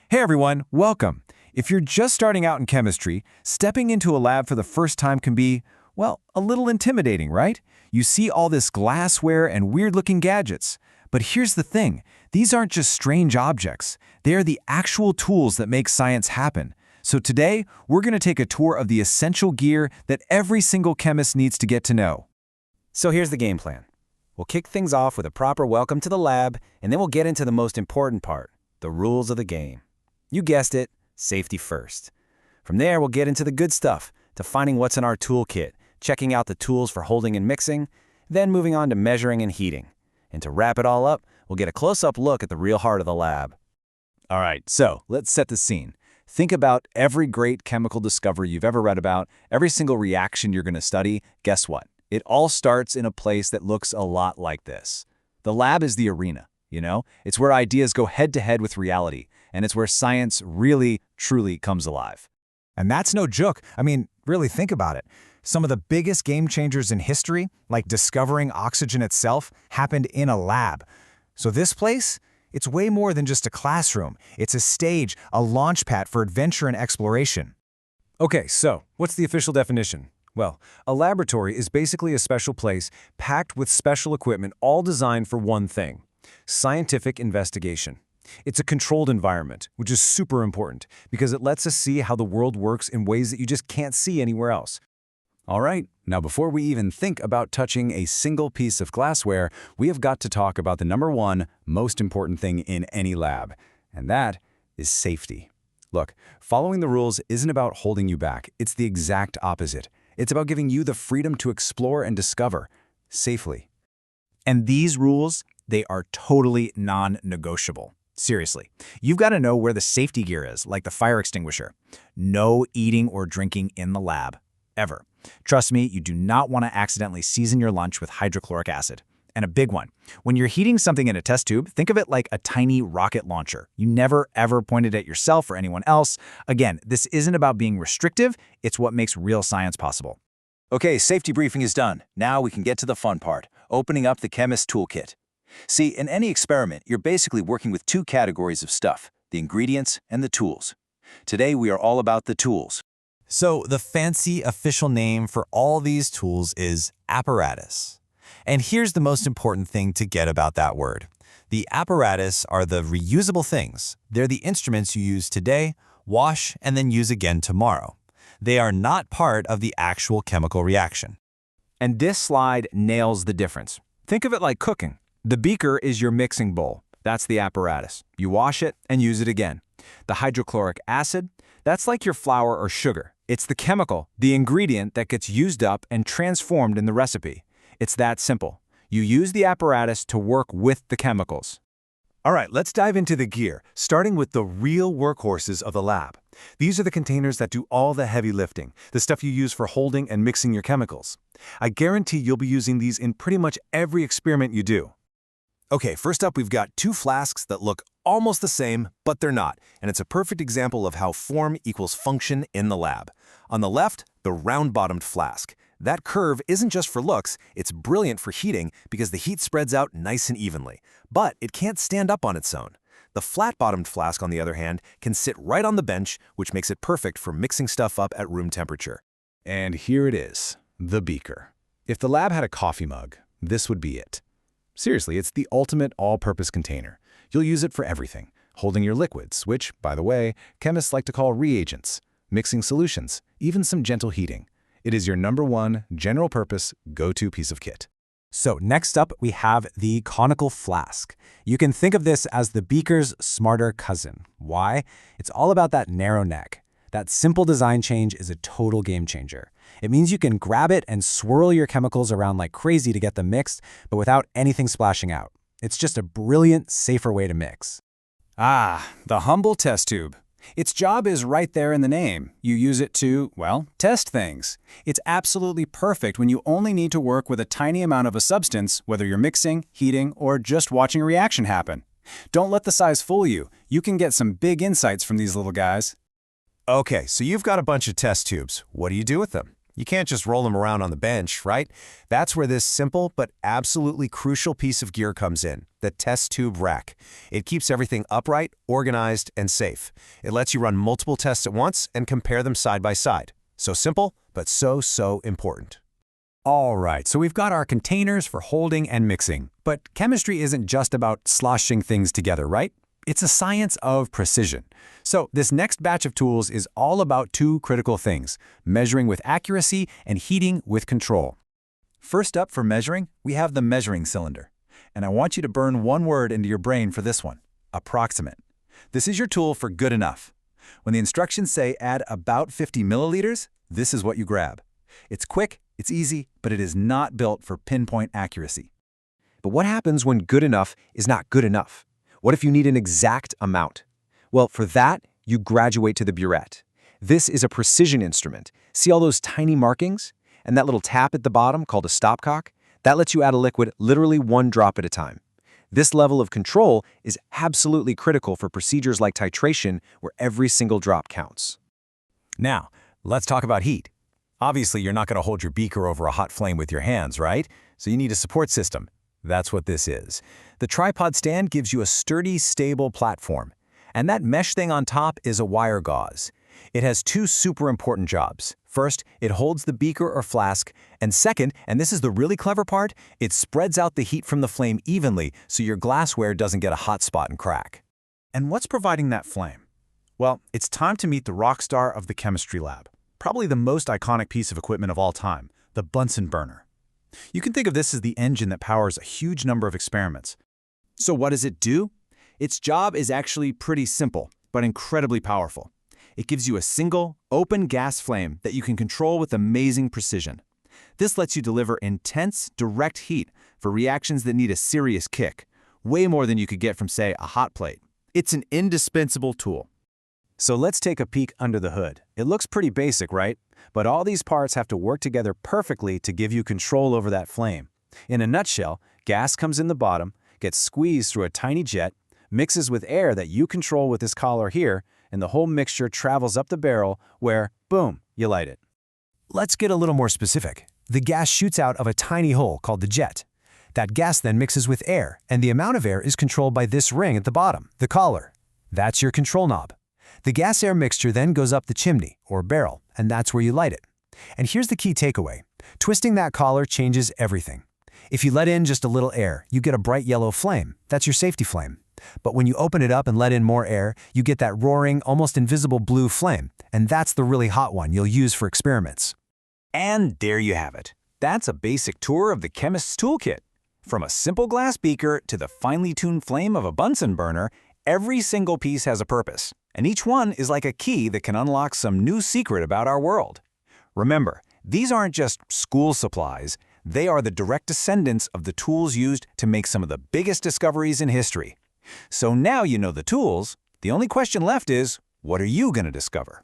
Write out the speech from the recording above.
Hey everyone, welcome. If you're just starting out in chemistry, stepping into a lab for the first time can be, well, a little intimidating, right? You see all this glassware and weird-looking gadgets. But here's the thing, these aren't just strange objects. They are the actual tools that make science happen. So today, we're going to take a tour of the essential gear that every single chemist needs to get to know. So here's the game plan. We'll kick things off with a proper welcome to the lab, and then we'll get into the most important part, the rules of the game. You guessed it, safety first. From there, we'll get into the good stuff, defining what's in our toolkit, checking out the tools for holding and mixing, then moving on to measuring and heating. And to wrap it all up, we'll get a close-up look at the real heart of the lab. All right, so let's set the scene. Think about every great chemical discovery you've ever read about, every single reaction you're going to study. Guess what? It all starts in a place that looks a lot like this. The lab is the arena, you know? It's where ideas go head-to-head with reality, and it's where science really, truly comes alive. And that's no joke. I mean, really think about it. Some of the biggest game changers in history, like discovering oxygen itself, happened in a lab. So this place, it's way more than just a classroom. It's a stage, a launch pad for adventure and exploration. Okay, so what's the official definition? Well, a laboratory is basically a special place packed with special equipment all designed for one thing: scientific investigation. It's a controlled environment, which is super important because it lets us see how the world works in ways that you just can't see anywhere else. All right, now before we even think about touching a single piece of glassware, we have got to talk about the number one most important thing in any lab, and that is safety. Look, following the rules isn't about holding you back. It's the exact opposite. It's about giving you the freedom to explore and discover safely. And these rules, they are totally non-negotiable. Seriously, you've got to know where the safety gear is, like the fire extinguisher. No eating or drinking in the lab, ever. Trust me, you do not want to accidentally season your lunch with hydrochloric acid. And a big one, when you're heating something in a test tube, think of it like a tiny rocket launcher. You never, ever point it at yourself or anyone else. Again, this isn't about being restrictive, it's what makes real science possible. Okay, safety briefing is done. Now we can get to the fun part, opening up the chemist's toolkit. See, in any experiment, you're basically working with two categories of stuff, the ingredients and the tools. Today, we are all about the tools. So the fancy official name for all these tools is apparatus. And here's the most important thing to get about that word. The apparatus are the reusable things. They're the instruments you use today, wash, and then use again tomorrow. They are not part of the actual chemical reaction. And this slide nails the difference. Think of it like cooking. The beaker is your mixing bowl. That's the apparatus. You wash it and use it again. The hydrochloric acid, that's like your flour or sugar. It's the chemical, the ingredient that gets used up and transformed in the recipe. It's that simple. You use the apparatus to work with the chemicals. All right, let's dive into the gear, starting with the real workhorses of the lab. These are the containers that do all the heavy lifting, the stuff you use for holding and mixing your chemicals. I guarantee you'll be using these in pretty much every experiment you do. Okay, first up, we've got two flasks that look almost the same, but they're not, and it's a perfect example of how form equals function in the lab. On the left, the round-bottomed flask. That curve isn't just for looks, it's brilliant for heating because the heat spreads out nice and evenly. But it can't stand up on its own. The flat-bottomed flask, on the other hand, can sit right on the bench, which makes it perfect for mixing stuff up at room temperature. And here it is, the beaker. If the lab had a coffee mug, this would be it. Seriously, it's the ultimate all-purpose container. You'll use it for everything, holding your liquids, which, by the way, chemists like to call reagents, mixing solutions, even some gentle heating. It is your number one, general-purpose, go-to piece of kit. So next up, we have the conical flask. You can think of this as the beaker's smarter cousin. Why? It's all about that narrow neck. That simple design change is a total game changer. It means you can grab it and swirl your chemicals around like crazy to get them mixed, but without anything splashing out. It's just a brilliant, safer way to mix. Ah, the humble test tube. Its job is right there in the name. You use it to, well, test things. It's absolutely perfect when you only need to work with a tiny amount of a substance, whether you're mixing, heating, or just watching a reaction happen. Don't let the size fool you. You can get some big insights from these little guys. Okay, so you've got a bunch of test tubes. What do you do with them? You can't just roll them around on the bench, right? That's where this simple but absolutely crucial piece of gear comes in, the test tube rack. It keeps everything upright, organized, and safe. It lets you run multiple tests at once and compare them side by side. So simple, but so important. All right, so we've got our containers for holding and mixing. But chemistry isn't just about sloshing things together, right? It's a science of precision. So this next batch of tools is all about two critical things: measuring with accuracy and heating with control. First up for measuring, we have the measuring cylinder. And I want you to burn one word into your brain for this one: approximate. This is your tool for good enough. When the instructions say add about 50 milliliters, this is what you grab. It's quick, it's easy, but it is not built for pinpoint accuracy. But what happens when good enough is not good enough? What if you need an exact amount? Well, for that, you graduate to the burette. This is a precision instrument. See all those tiny markings? And that little tap at the bottom called a stopcock? That lets you add a liquid literally one drop at a time. This level of control is absolutely critical for procedures like titration, where every single drop counts. Now, let's talk about heat. Obviously, you're not going to hold your beaker over a hot flame with your hands, right? So you need a support system. That's what this is. The tripod stand gives you a sturdy, stable platform. And that mesh thing on top is a wire gauze. It has two super important jobs. First, it holds the beaker or flask, and second, and this is the really clever part, it spreads out the heat from the flame evenly so your glassware doesn't get a hot spot and crack. And what's providing that flame? Well, it's time to meet the rock star of the chemistry lab. Probably the most iconic piece of equipment of all time, the Bunsen burner. You can think of this as the engine that powers a huge number of experiments. So what does it do? Its job is actually pretty simple, but incredibly powerful. It gives you a single, open gas flame that you can control with amazing precision. This lets you deliver intense, direct heat for reactions that need a serious kick, way more than you could get from, say, a hot plate. It's an indispensable tool. So let's take a peek under the hood. It looks pretty basic, right? But all these parts have to work together perfectly to give you control over that flame. In a nutshell, gas comes in the bottom, gets squeezed through a tiny jet, mixes with air that you control with this collar here, and the whole mixture travels up the barrel where, boom, you light it. Let's get a little more specific. The gas shoots out of a tiny hole called the jet. That gas then mixes with air, and the amount of air is controlled by this ring at the bottom, the collar. That's your control knob. The gas-air mixture then goes up the chimney, or barrel, and that's where you light it. And here's the key takeaway. Twisting that collar changes everything. If you let in just a little air, you get a bright yellow flame. That's your safety flame. But when you open it up and let in more air, you get that roaring, almost invisible blue flame, and that's the really hot one you'll use for experiments. And there you have it. That's a basic tour of the chemist's toolkit. From a simple glass beaker to the finely tuned flame of a Bunsen burner, every single piece has a purpose, and each one is like a key that can unlock some new secret about our world. Remember, these aren't just school supplies. They are the direct descendants of the tools used to make some of the biggest discoveries in history. So now you know the tools. The only question left is, what are you going to discover?